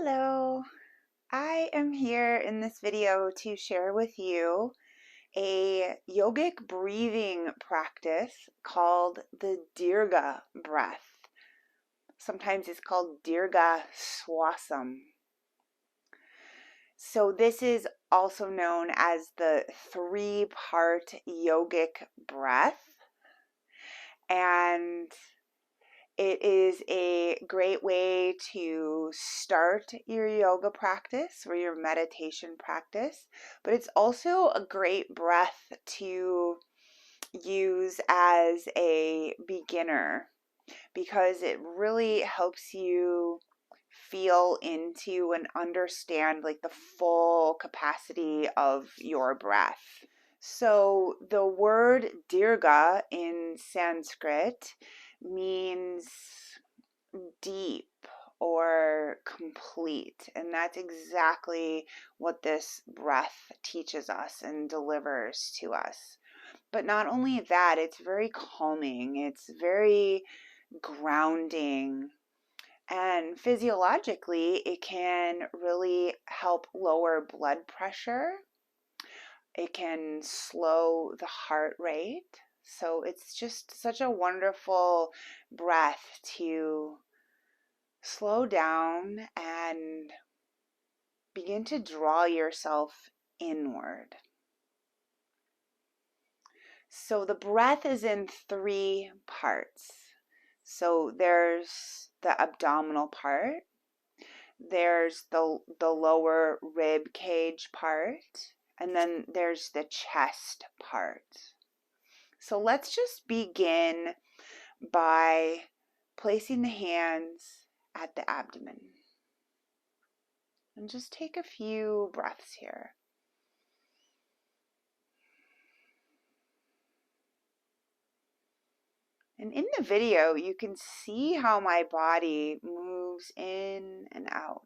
Hello, I am here in this video to share with you a yogic breathing practice called the Dirga breath. Sometimes it's called Dirga Swasam. So this is also known as the three-part yogic breath, and it is a great way to start your yoga practice or your meditation practice, but it's also a great breath to use as a beginner because it really helps you feel into and understand like the full capacity of your breath. So the word Dirga in Sanskrit means deep or complete, and that's exactly what this breath teaches us and delivers to us. But not only that, it's very calming, it's very grounding, and physiologically it can really help lower blood pressure. It can slow the heart rate. So it's just such a wonderful breath to slow down and begin to draw yourself inward. So the breath is in three parts. So there's the abdominal part, there's the lower rib cage part, and then there's the chest part. So let's just begin by placing the hands at the abdomen. And just take a few breaths here. And in the video, you can see how my body moves in and out.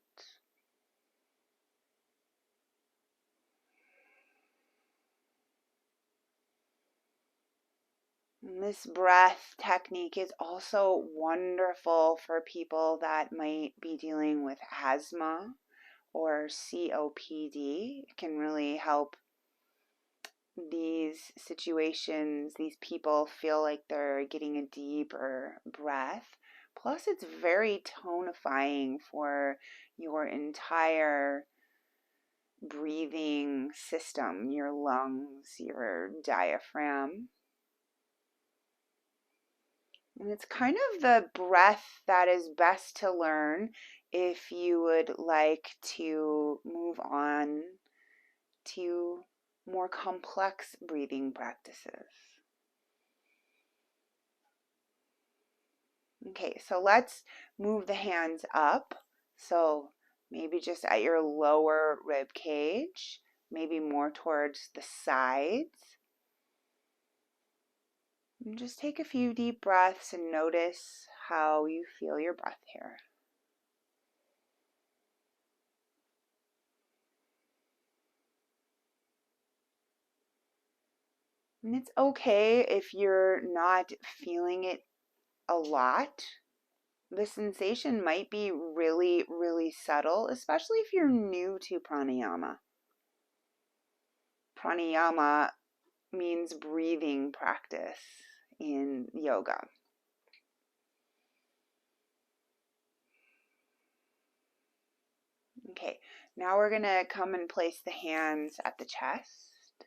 And this breath technique is also wonderful for people that might be dealing with asthma or COPD. It can really help these situations, these people feel like they're getting a deeper breath. Plus, it's very tonifying for your entire breathing system, your lungs, your diaphragm. And it's kind of the breath that is best to learn if you would like to move on to more complex breathing practices. Okay, so let's move the hands up. So maybe just at your lower rib cage, maybe more towards the sides. And just take a few deep breaths and notice how you feel your breath here. And it's okay if you're not feeling it a lot. The sensation might be really, really subtle, especially if you're new to pranayama. Pranayama means breathing practice in yoga. Okay, now we're going to come and place the hands at the chest.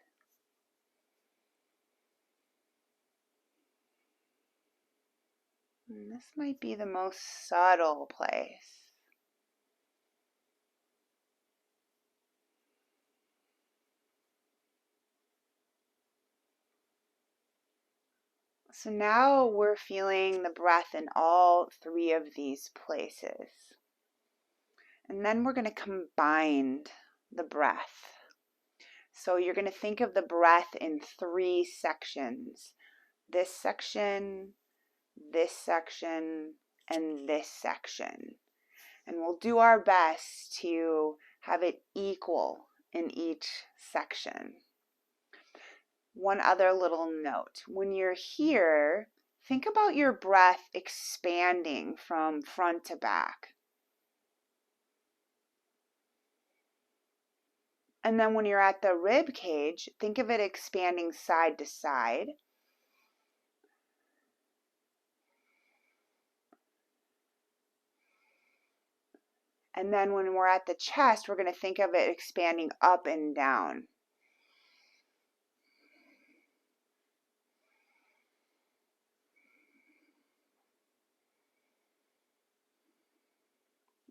And this might be the most subtle place. So now we're feeling the breath in all three of these places. And then we're going to combine the breath. So you're going to think of the breath in three sections. This section, and this section. And we'll do our best to have it equal in each section. One other little note. When you're here, think about your breath expanding from front to back. And then when you're at the rib cage, think of it expanding side to side. And then when we're at the chest, we're going to think of it expanding up and down.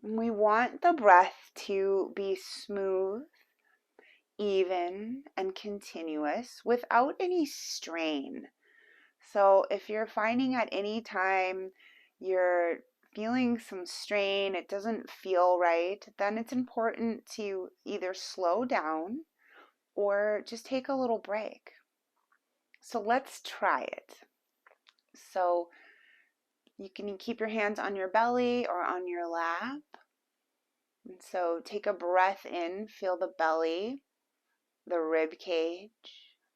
And we want the breath to be smooth, even, and continuous without any strain. So if you're finding at any time you're feeling some strain, it doesn't feel right, then it's important to either slow down or just take a little break. So let's try it. So you can keep your hands on your belly or on your lap. And so take a breath in, feel the belly, the rib cage,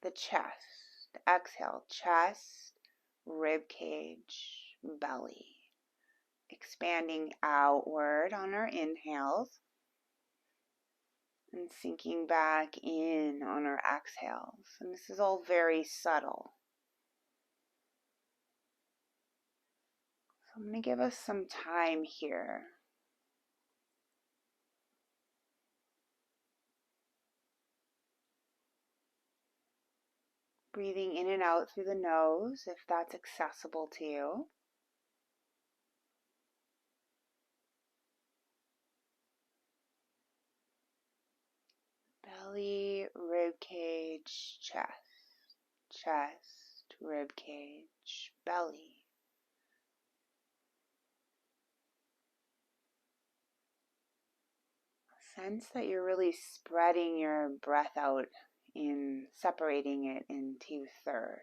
the chest. Exhale, chest, rib cage, belly. Expanding outward on our inhales and sinking back in on our exhales. And this is all very subtle. So I'm going to give us some time here. Breathing in and out through the nose if that's accessible to you. Belly, rib cage, chest, chest, rib cage, belly. Sense that you're really spreading your breath out in separating it in 2/3.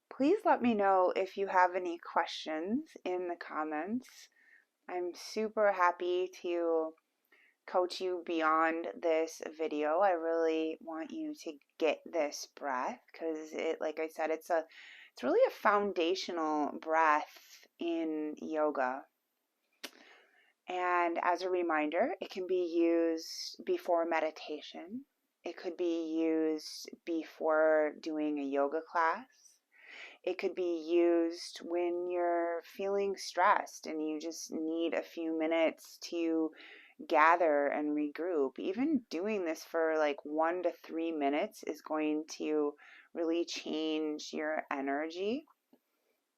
Please let me know if you have any questions in the comments. I'm super happy to coach you beyond this video. I really want you to get this breath because like I said, it's really a foundational breath in yoga. And as a reminder, it can be used before meditation. It could be used before doing a yoga class. It could be used when you're feeling stressed and you just need a few minutes to gather and regroup. Even doing this for like 1 to 3 minutes is going to really change your energy.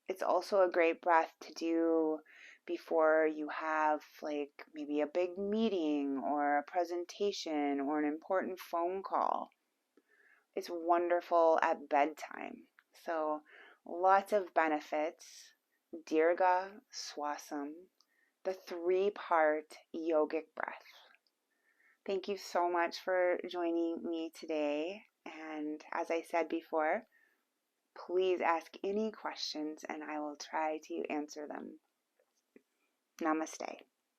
It's also a great breath to do before you have like maybe a big meeting or a presentation or an important phone call. It's wonderful at bedtime. So lots of benefits. Dirga, Swasam, the 3-part yogic breath. Thank you so much for joining me today. And as I said before, please ask any questions and I will try to answer them. Namaste.